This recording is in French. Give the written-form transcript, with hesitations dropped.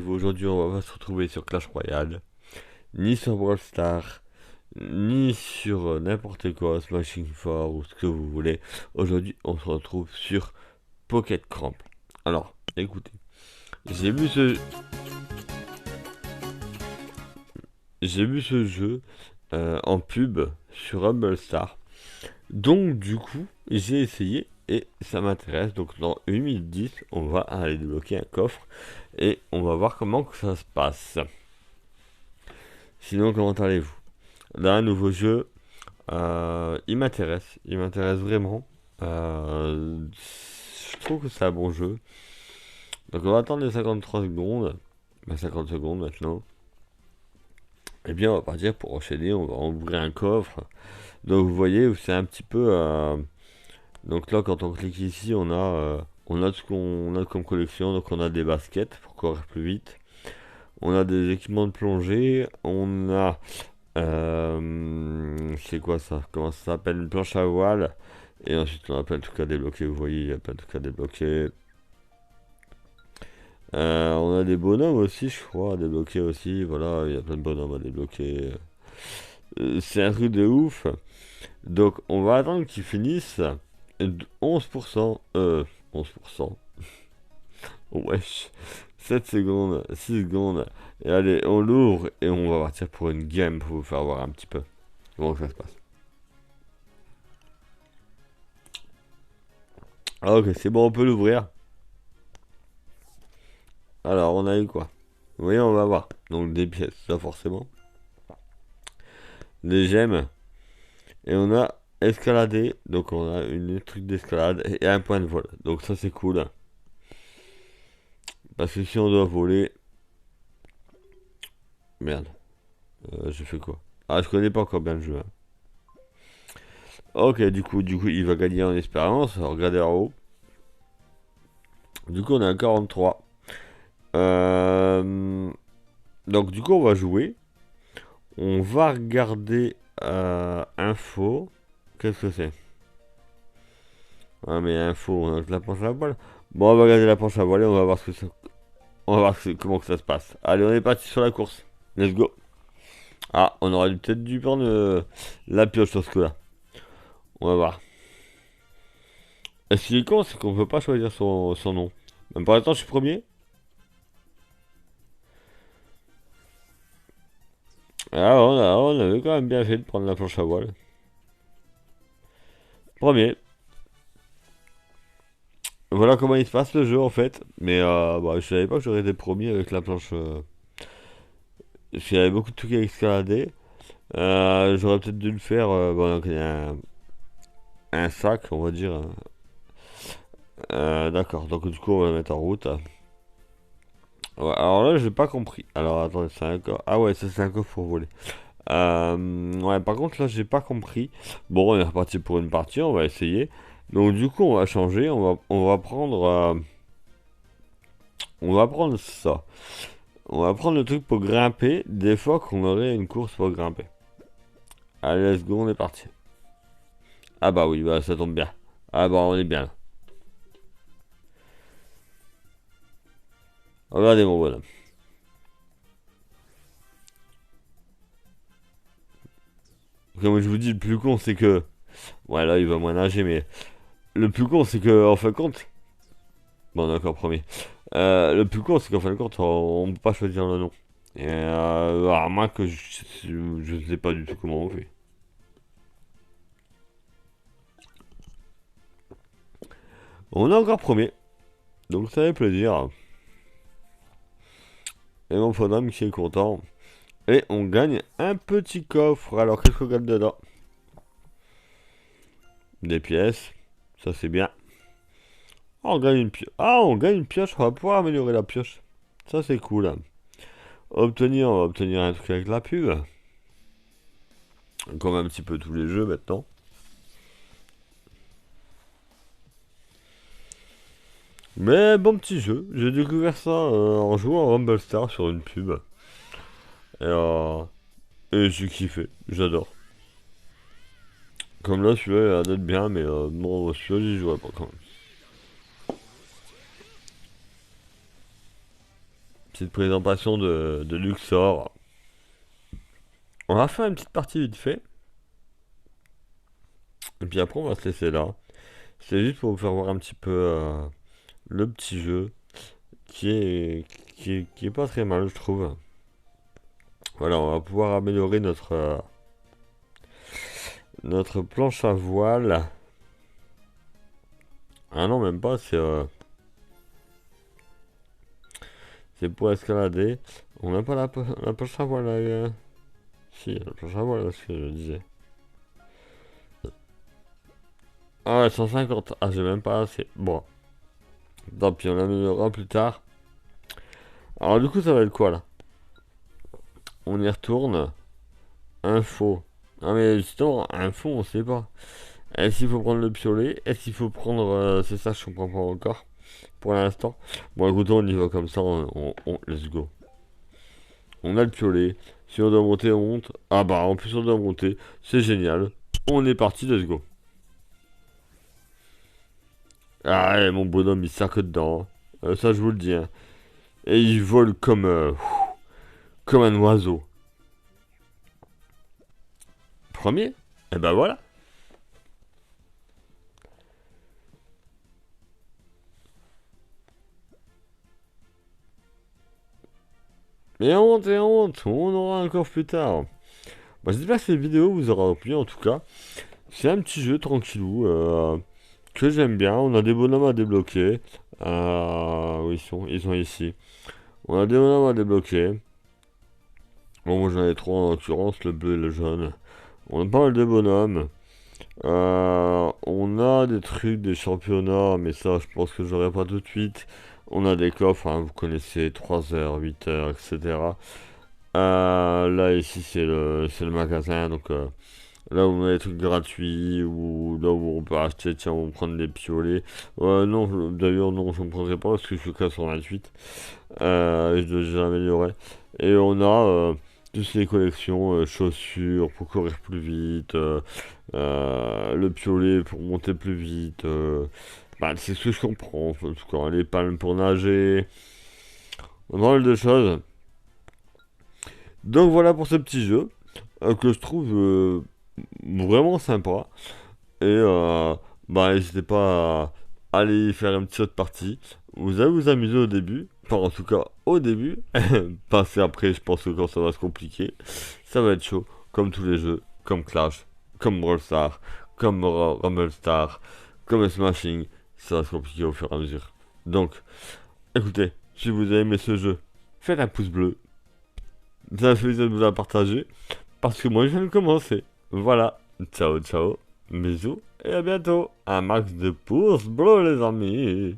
Aujourd'hui, on va pas se retrouver sur Clash Royale, ni sur Brawl Stars, ni sur n'importe quoi, Smashing 4 ou ce que vous voulez. Aujourd'hui, on se retrouve sur Pocket Cramp. Alors, écoutez, j'ai vu ce, j'ai vu ce jeu en pub sur Rumble Star. Donc, du coup, j'ai essayé et ça m'intéresse. Donc, dans 1 minute 10, on va aller débloquer un coffre et on va voir comment que ça se passe. Sinon, comment allez-vous? Là, un nouveau jeu, il m'intéresse vraiment. Je trouve que c'est un bon jeu. Donc on va attendre les 53 secondes, 50 secondes maintenant. Et bien on va partir pour enchaîner, on va ouvrir un coffre. Donc vous voyez, c'est un petit peu... donc là quand on clique ici, on a ce qu'on a comme collection. Donc on a des baskets pour courir plus vite. On a des équipements de plongée. On a... c'est quoi ça? Comment ça s'appelle? Une planche à voile. Et ensuite, on a plein de trucs à débloquer. Vous voyez, il y a plein de trucs à débloquer. On a des bonhommes aussi, je crois, à débloquer aussi. Voilà, il y a plein de bonhommes à débloquer. C'est un truc de ouf. Donc, on va attendre qu'ils finissent. 11%. 11%. Wesh. 7 secondes, 6 secondes. Et allez, on l'ouvre et on va partir pour une game pour vous faire voir un petit peu comment ça se passe. Ah, ok, c'est bon, on peut l'ouvrir. Alors, on a eu quoi? Vous voyez, on va voir. Donc, des pièces, ça forcément. Des gemmes. Et on a escaladé. Donc, on a une truc d'escalade et un point de vol. Donc, ça, c'est cool. Parce que si on doit voler. Merde. Je fais quoi? Ah, je connais pas encore bien le jeu, hein. Ok, du coup, il va gagner en expérience. Alors, regardez en haut. Du coup, on est à 43. Euh, Donc, du coup, on va jouer. On va regarder info. Qu'est-ce que c'est? Ah, mais info, on a que la planche à voile. Bon, on va regarder la planche à voile et on va voir ce que ça... On va voir comment que ça se passe. Allez, on est parti sur la course. Let's go. Ah, on aurait peut-être dû prendre la pioche sur ce coup-là. On va voir. Et ce qui est con, c'est qu'on peut pas choisir son nom. Même pour l'instant, je suis premier. Ah, on avait quand même bien fait de prendre la planche à voile. Premier. Voilà comment il se passe le jeu en fait. Mais bah, je savais pas que j'aurais été premier avec la planche. Parce qu'il y avait beaucoup de trucs à escalader. J'aurais peut-être dû le faire. Bon, donc il y a un sac, on va dire. D'accord, donc du coup on va le mettre en route. Ouais, alors là j'ai pas compris. Alors attendez, c'est un coffre. Ah ouais, ça c'est un coffre pour voler. Ouais, par contre là j'ai pas compris. Bon, on est reparti pour une partie, on va essayer. Donc du coup on va changer, on va prendre ça. On va prendre le truc pour grimper, des fois qu'on aurait une course pour grimper. Allez, let's go, on est parti. Ah bah oui, bah ça tombe bien. Ah bah on est bien là. Regardez mon bonhomme. Comme je vous dis, le plus con c'est que... Ouais là il va moins nager, mais... Le plus con c'est que, en fin de compte... Bon d'accord, premier. Le plus con c'est qu'en fin de compte, on peut pas choisir le nom. Et à moins que je sais pas du tout comment on fait. On est encore premier. Donc ça fait plaisir. Et mon bonhomme qui est content. Et on gagne un petit coffre. Alors qu'est-ce qu'on gagne dedans? Des pièces. Ça c'est bien. Ah, on gagne une pioche. Ah, on gagne une pioche. On va pouvoir améliorer la pioche. Ça c'est cool. On va obtenir un truc avec la pub. Comme un petit peu tous les jeux maintenant. Mais bon petit jeu. J'ai découvert ça en jouant à Rumble Star sur une pub. Et, j'ai kiffé. J'adore. Comme là, celui-là, il a l'air d'être bien, mais bon, celui-là, j'y jouerai pas quand même. Petite présentation de Luxor. On va faire une petite partie vite fait. Et puis après, on va se laisser là. C'est juste pour vous faire voir un petit peu le petit jeu qui est pas très mal, je trouve. Voilà, on va pouvoir améliorer notre planche à voile. Ah non, même pas, c'est pour escalader. On n'a pas la planche à voile. Si, la planche à voile, c'est ce que je disais. Ah ouais, 150. Ah, j'ai même pas assez. Bon, tant pis, on améliorera plus tard. Alors, du coup, ça va être quoi là? On y retourne. Info. Ah, mais justement, info, on sait pas. Est-ce qu'il faut prendre le piolet? Est-ce qu'il faut prendre. C'est ça, je comprends pas encore. Pour l'instant. Bon, écoutez, on y va comme ça. Let's go. On a le piolet. Si on doit monter, on monte. Ah bah, en plus, on doit monter. C'est génial. On est parti, let's go. Ah ouais, mon bonhomme, il sert que dedans. Ça, je vous le dis. Hein. Et il vole comme un oiseau. Premier? Et ben voilà. Et honte, on aura encore plus tard. Bah, j'espère que cette vidéo vous aura plu en tout cas. C'est un petit jeu tranquillou que j'aime bien. On a des bonhommes à débloquer. Où ils sont? Ils sont ici. On a des bonhommes à débloquer. Bon, moi j'en ai trois en l'occurrence, le bleu et le jaune. On a pas mal de bonhommes. On a des trucs, des championnats, mais ça je pense que j'aurai pas tout de suite. On a des coffres, hein, vous connaissez 3 heures, 8 heures, etc. Là ici c'est le magasin, donc là où on a des trucs gratuits, ou là où on peut acheter, tiens on va prendre des piolets. Non, d'ailleurs non, je ne prendrai pas parce que je suis qu'à 128. Je dois déjà améliorer. Et on a toutes les collections, chaussures pour courir plus vite, le piolet pour monter plus vite. Bah, c'est ce que je comprends, en tout cas, les palmes pour nager, pas mal de choses. Donc voilà pour ce petit jeu que je trouve vraiment sympa. Et bah n'hésitez pas à aller y faire une petite autre partie. Vous allez vous amuser au début. Enfin en tout cas au début. Passer après je pense que quand ça va se compliquer. Ça va être chaud. Comme tous les jeux. Comme Clash. Comme Brawl Stars. Comme Rumble Star. Comme Smashing. Ça va se compliquer au fur et à mesure. Donc écoutez. Si vous avez aimé ce jeu. Faites un pouce bleu. Ça fait plaisir de vous la partager. Parce que moi je viens de commencer. Voilà. Ciao ciao. Bisous et à bientôt. Un max de pouces bleus les amis.